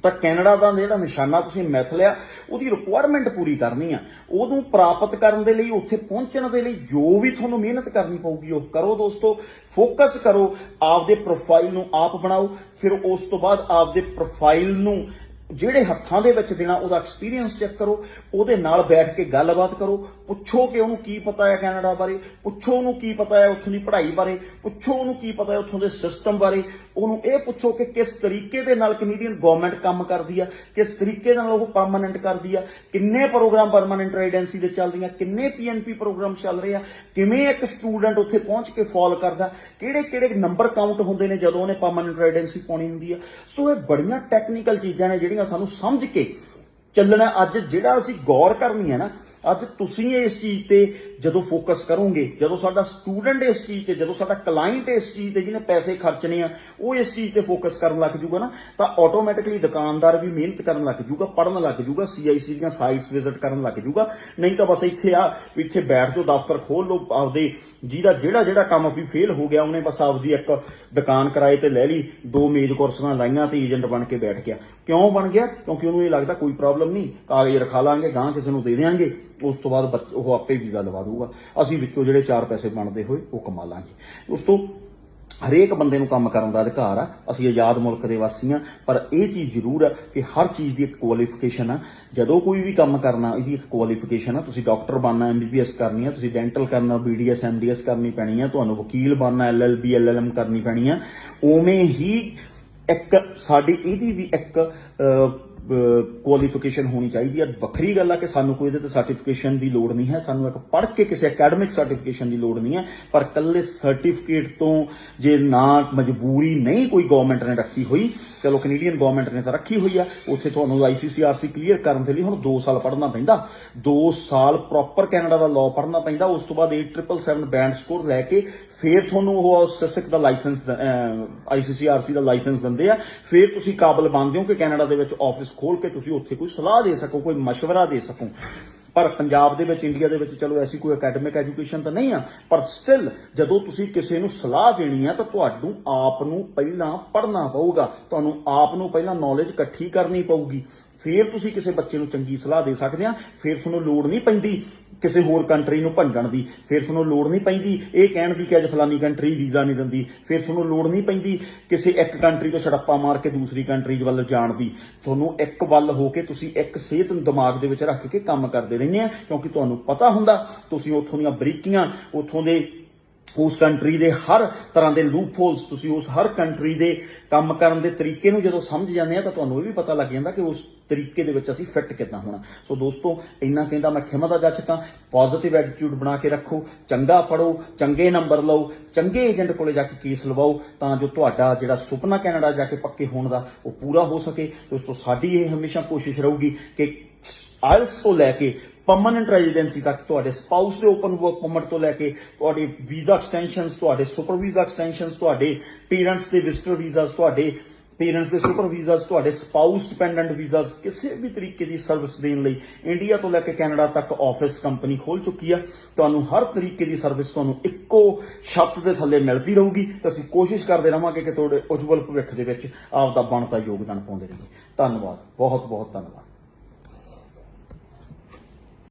ਤਾਂ ਕੈਨੇਡਾ ਦਾ ਜਿਹੜਾ ਨਿਸ਼ਾਨਾ ਤੁਸੀਂ ਮਿਥ ਲਿਆ ਉਹਦੀ ਰਿਕੁਆਇਰਮੈਂਟ ਪੂਰੀ ਕਰਨੀ ਆ, ਉਹਨੂੰ ਪ੍ਰਾਪਤ ਕਰਨ ਦੇ ਲਈ ਉੱਥੇ ਪਹੁੰਚਣ ਦੇ ਲਈ ਜੋ ਵੀ ਤੁਹਾਨੂੰ ਮਿਹਨਤ ਕਰਨੀ ਪਊਗੀ ਉਹ ਕਰੋ ਦੋਸਤੋ। ਫੋਕਸ ਕਰੋ, ਆਪਦੇ ਪ੍ਰੋਫਾਈਲ ਨੂੰ ਆਪ ਬਣਾਓ, ਫਿਰ ਉਸ ਤੋਂ ਬਾਅਦ ਆਪਦੇ ਪ੍ਰੋਫਾਈਲ ਨੂੰ ਜਿਹੜੇ ਹੱਥਾਂ ਦੇ ਵਿੱਚ ਦੇਣਾ ਉਹਦਾ ਐਕਸਪੀਰੀਅੰਸ ਚੈੱਕ ਕਰੋ, ਉਹਦੇ ਨਾਲ ਬੈਠ ਕੇ ਗੱਲਬਾਤ ਕਰੋ, ਪੁੱਛੋ ਕਿ ਉਹਨੂੰ ਕੀ ਪਤਾ ਹੈ ਕੈਨੇਡਾ ਬਾਰੇ, ਪੁੱਛੋ ਉਹਨੂੰ ਕੀ ਪਤਾ ਹੈ ਉੱਥੋਂ ਦੀ ਪੜ੍ਹਾਈ ਬਾਰੇ, ਪੁੱਛੋ ਉਹਨੂੰ ਕੀ ਪਤਾ ਹੈ ਉੱਥੋਂ ਦੇ ਸਿਸਟਮ ਬਾਰੇ, ਉਹਨੂੰ ਇਹ ਪੁੱਛੋ ਕਿ ਕਿਸ ਤਰੀਕੇ ਦੇ ਨਾਲ ਕੈਨੇਡੀਅਨ ਗਵਰਨਮੈਂਟ ਕੰਮ ਕਰਦੀ ਆ, ਕਿਸ ਤਰੀਕੇ ਨਾਲ ਉਹ ਪਰਮਾਨੈਂਟ ਕਰਦੀ ਆ, ਕਿੰਨੇ ਪ੍ਰੋਗਰਾਮ ਪਰਮਾਨੈਂਟ ਰੈਜ਼ੀਡੈਂਸੀ ਦੇ ਚੱਲ ਰਹੀਆਂ, ਕਿੰਨੇ PNP ਪ੍ਰੋਗਰਾਮ ਚੱਲ ਰਹੇ ਆ, ਕਿਵੇਂ ਇੱਕ ਸਟੂਡੈਂਟ ਉੱਥੇ ਪਹੁੰਚ ਕੇ ਫਾਲ ਕਰਦਾ, ਕਿਹੜੇ ਕਿਹੜੇ ਨੰਬਰ ਕਾਊਂਟ ਹੁੰਦੇ ਨੇ ਜਦੋਂ ਉਹਨੇ ਪਰਮਾਨੈਂਟ ਰੈਜ਼ੀਡੈਂਸੀ ਪਾਉਣੀ ਹੁੰਦੀ ਆ। ਸੋ ਇਹ ਬੜੀਆਂ ਟੈਕਨੀਕਲ ਚੀਜ਼ਾਂ ਨੇ ਜਿਹੜੀਆਂ ਸਾਨੂੰ ਸਮਝ ਕੇ ਚੱਲਣਾ। ਅੱਜ ਜਿਹੜਾ ਅਸੀਂ ਗੌਰ ਕਰਨੀ ਹੈ ਨਾ, ਅੱਜ ਤੁਸੀਂ ਇਸ ਚੀਜ਼ ਤੇ ਜਦੋਂ ਫੋਕਸ ਕਰੋਗੇ, ਜਦੋਂ ਸਾਡਾ ਸਟੂਡੈਂਟ ਇਸ ਚੀਜ਼ ਤੇ, ਜਦੋਂ ਸਾਡਾ ਕਲਾਇੰਟ ਇਸ ਚੀਜ਼ ਤੇ ਜਿਹਨੇ ਪੈਸੇ ਖਰਚਣੇ ਆ ਉਹ ਇਸ ਚੀਜ਼ ਤੇ ਫੋਕਸ ਕਰਨ ਲੱਗ ਜੂਗਾ ਨਾ, ਤਾਂ ਆਟੋਮੈਟਿਕਲੀ ਦੁਕਾਨਦਾਰ ਵੀ ਮਿਹਨਤ ਕਰਨ ਲੱਗ ਜੂਗਾ, ਪੜ੍ਹਨ ਲੱਗ ਜੂਗਾ, CIC ਦੀਆਂ ਸਾਈਟਸ ਵਿਜ਼ਿਟ ਕਰਨ ਲੱਗ ਜੂਗਾ। ਨਹੀਂ ਤਾਂ ਬਸ ਇੱਥੇ ਬੈਠ ਜਾਓ, ਦਫ਼ਤਰ ਖੋਲ ਲਓ ਆਪਦੇ, ਜਿਹਦਾ ਜਿਹੜਾ ਕੰਮ ਵੀ ਫੇਲ ਹੋ ਗਿਆ ਉਹਨੇ ਬਸ ਆਪਦੀ ਇੱਕ ਦੁਕਾਨ ਕਿਰਾਏ ਤੇ ਲੈ ਲਈ, 2 ਮੇਜ਼ ਕੁਰਸੀਆਂ ਲਾਈਆਂ ਤੇ ਏਜੰਟ ਬਣ ਕੇ ਬੈਠ ਗਿਆ। ਕਿਉਂ ਬਣ ਗਿਆ? ਕਿਉਂਕਿ ਉਹਨੂੰ ਇਹ ਲੱਗਦਾ ਕੋਈ ਪ੍ਰੋਬਲਮ ਨਹੀਂ, ਕਾਗਜ਼ ਰਖਾ ਲਾਂਗੇ, ਗਾਂ ਕਿਸੇ ਨੂੰ ਦੇ ਦੇਵਾਂਗੇ, ਉਸ ਤੋਂ ਬਾਅਦ ਉਹ ਆਪੇ ਵੀਜ਼ਾ ਲਵਾ ਦੂਗਾ, ਅਸੀਂ ਵਿੱਚੋਂ ਜਿਹੜੇ 4 ਪੈਸੇ ਬਣਦੇ ਹੋਏ ਉਹ ਕਮਾ ਲਾਂਗੇ। ਉਸ ਤੋਂ ਹਰੇਕ ਬੰਦੇ ਨੂੰ ਕੰਮ ਕਰਨ ਦਾ ਅਧਿਕਾਰ ਆ, ਅਸੀਂ ਆਜ਼ਾਦ ਮੁਲਕ ਦੇ ਵਾਸੀ ਆ, ਪਰ ਇਹ ਚੀਜ਼ ਜ਼ਰੂਰ ਆ ਕਿ ਹਰ ਚੀਜ਼ ਦੀ ਇੱਕ ਕੁਆਲੀਫਿਕੇਸ਼ਨ ਆ। ਜਦੋਂ ਕੋਈ ਵੀ ਕੰਮ ਕਰਨਾ ਇਹਦੀ ਇੱਕ ਕੁਆਲੀਫਿਕੇਸ਼ਨ ਆ। ਤੁਸੀਂ ਡਾਕਟਰ ਬਣਨਾ MBBS ਕਰਨੀ ਆ, ਤੁਸੀਂ ਡੈਂਟਲ ਕਰਨਾ BDS MDS ਕਰਨੀ ਪੈਣੀ ਆ, ਤੁਹਾਨੂੰ ਵਕੀਲ ਬਣਨਾ LLB LLM ਕਰਨੀ ਪੈਣੀ ਆ। ਉਵੇਂ ਹੀ ਇੱਕ ਸਾਡੀ ਇਹਦੀ ਵੀ ਇੱਕ ਕੁਆਲੀਫਿਕੇਸ਼ਨ ਹੋਣੀ ਚਾਹੀਦੀ ਹੈ। ਵੱਖਰੀ ਗੱਲ ਆ ਕਿ ਸਾਨੂੰ ਕੋਈ ਇਹਦੇ ਤੇ ਸਰਟੀਫਿਕੇਸ਼ਨ ਦੀ ਲੋੜ ਨਹੀਂ ਹੈ, ਸਾਨੂੰ ਇੱਕ ਪੜ੍ਹ ਕੇ ਕਿਸੇ ਅਕੈਡਮਿਕ ਸਰਟੀਫਿਕੇਸ਼ਨ ਦੀ ਲੋੜ ਨਹੀਂ ਹੈ, ਪਰ ਕੱਲੇ ਸਰਟੀਫਿਕੇਟ ਤੋਂ ਜੇ ਨਾ ਮਜਬੂਰੀ ਨਹੀਂ ਕੋਈ ਗਵਰਨਮੈਂਟ ਨੇ ਰੱਖੀ ਹੋਈ, ਚਲੋ ਕੈਨੇਡੀਅਨ ਗਵਰਨਮੈਂਟ ਨੇ ਤਾਂ ਰੱਖੀ ਹੋਈ ਆ, ਉੱਥੇ ਤੁਹਾਨੂੰ ICCRC ਕਲੀਅਰ ਕਰਨ ਦੇ ਲਈ ਹੁਣ 2 ਸਾਲ ਪੜ੍ਹਨਾ ਪੈਂਦਾ, 2 ਸਾਲ ਪ੍ਰੋਪਰ ਕੈਨੇਡਾ ਦਾ ਲਾਅ ਪੜ੍ਹਨਾ ਪੈਂਦਾ। ਉਸ ਤੋਂ ਬਾਅਦ 8777 ਬੈਂਡ ਸਕੋਰ ਲੈ ਕੇ ਫਿਰ ਤੁਹਾਨੂੰ ਉਹ ਸਿਸਿਕ ਦਾ ਲਾਇਸੈਂਸ ICCRC ਦਾ ਲਾਇਸੈਂਸ ਦਿੰਦੇ ਆ, ਫਿਰ ਤੁਸੀਂ ਕਾਬਲ ਬਣਦੇ ਹੋ ਕਿ ਕੈਨੇਡਾ ਦੇ ਵਿੱਚ ਆਫਿਸ ਖੋਲ ਕੇ ਤੁਸੀਂ ਉੱਥੇ ਕੋਈ ਸਲਾਹ ਦੇ ਸਕੋ, ਕੋਈ ਮਸ਼ਵਰਾ ਦੇ ਸਕੋ। ਪਰ ਪੰਜਾਬ ਦੇ ਵਿੱਚ, ਇੰਡੀਆ ਦੇ ਵਿੱਚ ਚਲੋ ਐਸੀ ਕੋਈ ਅਕੈਡਮਿਕ ਐਜੂਕੇਸ਼ਨ ਤਾਂ ਨਹੀਂ ਆ, ਪਰ ਸਟਿਲ ਜਦੋਂ ਤੁਸੀਂ ਕਿਸੇ ਨੂੰ ਸਲਾਹ ਦੇਣੀ ਆ ਤਾਂ ਤੁਹਾਨੂੰ ਆਪ ਨੂੰ ਪਹਿਲਾਂ ਪੜ੍ਹਨਾ ਪਊਗਾ, ਤੁਹਾਨੂੰ ਆਪ ਨੂੰ ਪਹਿਲਾਂ ਨੌਲੇਜ ਇਕੱਠੀ ਕਰਨੀ ਪਊਗੀ, ਫਿਰ ਤੁਸੀਂ ਕਿਸੇ ਬੱਚੇ ਨੂੰ ਚੰਗੀ ਸਲਾਹ ਦੇ ਸਕਦੇ ਆ। ਫਿਰ ਤੁਹਾਨੂੰ ਲੋੜ ਨਹੀਂ ਪੈਂਦੀ ਕਿਸੇ ਹੋਰ ਕੰਟਰੀ ਨੂੰ ਭੰਡਣ ਦੀ, ਫਿਰ ਤੁਹਾਨੂੰ ਲੋੜ ਨਹੀਂ ਪੈਂਦੀ ਇਹ ਕਹਿਣ ਦੀ ਕਿ ਅੱਜ ਫਲਾਨੀ ਕੰਟਰੀ ਵੀਜ਼ਾ ਨਹੀਂ ਦਿੰਦੀ, ਫਿਰ ਤੁਹਾਨੂੰ ਲੋੜ ਨਹੀਂ ਪੈਂਦੀ ਕਿਸੇ ਇੱਕ ਕੰਟਰੀ ਤੋਂ ਛੜੱਪਾ ਮਾਰ ਕੇ ਦੂਸਰੀ ਕੰਟਰੀ ਵੱਲ ਜਾਣ ਦੀ। ਤੁਹਾਨੂੰ ਇੱਕ ਵੱਲ ਹੋ ਕੇ ਤੁਸੀਂ ਇੱਕ ਸਿਹਤ ਨੂੰ ਦਿਮਾਗ ਦੇ ਵਿੱਚ ਰੱਖ ਕੇ ਕੰਮ ਕਰਦੇ ਰਹਿੰਦੇ ਆ, ਕਿਉਂਕਿ ਤੁਹਾਨੂੰ ਪਤਾ ਹੁੰਦਾ ਤੁਸੀਂ ਉੱਥੋਂ ਦੀਆਂ ਬਰੀਕੀਆਂ, ਉੱਥੋਂ ਦੇ ਉਸ ਕੰਟਰੀ ਦੇ ਹਰ ਤਰ੍ਹਾਂ ਦੇ ਲੂਪ ਹੋਲਸ, ਤੁਸੀਂ ਉਸ ਹਰ ਕੰਟਰੀ ਦੇ ਕੰਮ ਕਰਨ ਦੇ ਤਰੀਕੇ ਨੂੰ ਜਦੋਂ ਸਮਝ ਜਾਂਦੇ ਆ ਤਾਂ ਤੁਹਾਨੂੰ ਇਹ ਵੀ ਪਤਾ ਲੱਗ ਜਾਂਦਾ ਕਿ ਉਸ ਤਰੀਕੇ ਦੇ ਵਿੱਚ ਅਸੀਂ ਫਿੱਟ ਕਿੱਦਾਂ ਹੋਣਾ। ਸੋ ਦੋਸਤੋ, ਇੰਨਾ ਕਹਿੰਦਾ ਮੈਂ ਖਿਮਾ ਦਾ ਜੱਜ ਤਾਂ ਪੋਜ਼ਿਟਿਵ ਐਟੀਟਿਊਡ ਬਣਾ ਕੇ ਰੱਖੋ, ਚੰਗਾ ਪੜ੍ਹੋ, ਚੰਗੇ ਨੰਬਰ ਲਓ, ਚੰਗੇ ਏਜੰਟ ਕੋਲੇ ਜਾ ਕੇ ਕੇਸ ਲਵਾਓ ਤਾਂ ਜੋ ਤੁਹਾਡਾ ਜਿਹੜਾ ਸੁਪਨਾ ਕੈਨੇਡਾ ਜਾ ਕੇ ਪੱਕੇ ਹੋਣ ਦਾ ਉਹ ਪੂਰਾ ਹੋ ਸਕੇ। ਦੋਸਤੋ, ਸਾਡੀ ਇਹ ਹਮੇਸ਼ਾ ਕੋਸ਼ਿਸ਼ ਰਹੂਗੀ ਕਿ ਆਇਲਸ ਤੋਂ ਲੈ ਕੇ ਪਰਮਨੈਂਟ ਰੈਜ਼ੀਡੈਂਸੀ ਤੱਕ, ਤੁਹਾਡੇ ਸਪਾਊਸ ਦੇ ਓਪਨ ਵਰਕ ਪਰਮਿਟ ਤੋਂ ਲੈ ਕੇ ਤੁਹਾਡੇ ਵੀਜ਼ਾ ਐਕਸਟੈਂਸ਼ਨਸ, ਤੁਹਾਡੇ ਸੁਪਰ ਵੀਜ਼ਾ ਐਕਸਟੈਂਸ਼ਨਸ, ਤੁਹਾਡੇ ਪੇਰੈਂਟਸ ਦੇ ਵਿਜ਼ਟਰ ਵੀਜ਼ਾਸ, ਤੁਹਾਡੇ ਪੇਰੈਂਟਸ ਦੇ ਸੁਪਰ ਵੀਜ਼ਾਸ, ਤੁਹਾਡੇ ਸਪਾਊਸ ਡਿਪੈਂਡੈਂਟ ਵੀਜ਼ਾਸ, ਕਿਸੇ ਵੀ ਤਰੀਕੇ ਦੀ ਸਰਵਿਸ ਦੇਣ ਲਈ ਇੰਡੀਆ ਤੋਂ ਲੈ ਕੇ ਕੈਨੇਡਾ ਤੱਕ ਆਫਿਸ ਕੰਪਨੀ ਖੋਲ ਚੁੱਕੀ ਆ। ਤੁਹਾਨੂੰ ਹਰ ਤਰੀਕੇ ਦੀ ਸਰਵਿਸ ਤੁਹਾਨੂੰ ਇੱਕੋ ਛੱਤ ਦੇ ਥੱਲੇ ਮਿਲਦੀ ਰਹੂਗੀ ਤੇ ਅਸੀਂ ਕੋਸ਼ਿਸ਼ ਕਰਦੇ ਰਹਾਂਗੇ ਕਿ ਤੁਹਾਡੇ ਉਜਵਲ ਭਵਿੱਖ ਦੇ ਵਿੱਚ ਆਪ ਦਾ ਬਣਦਾ ਯੋਗਦਾਨ ਪਾਉਂਦੇ ਰਹੀਏ। ਧੰਨਵਾਦ, ਬਹੁਤ ਬਹੁਤ ਧੰਨਵਾਦ।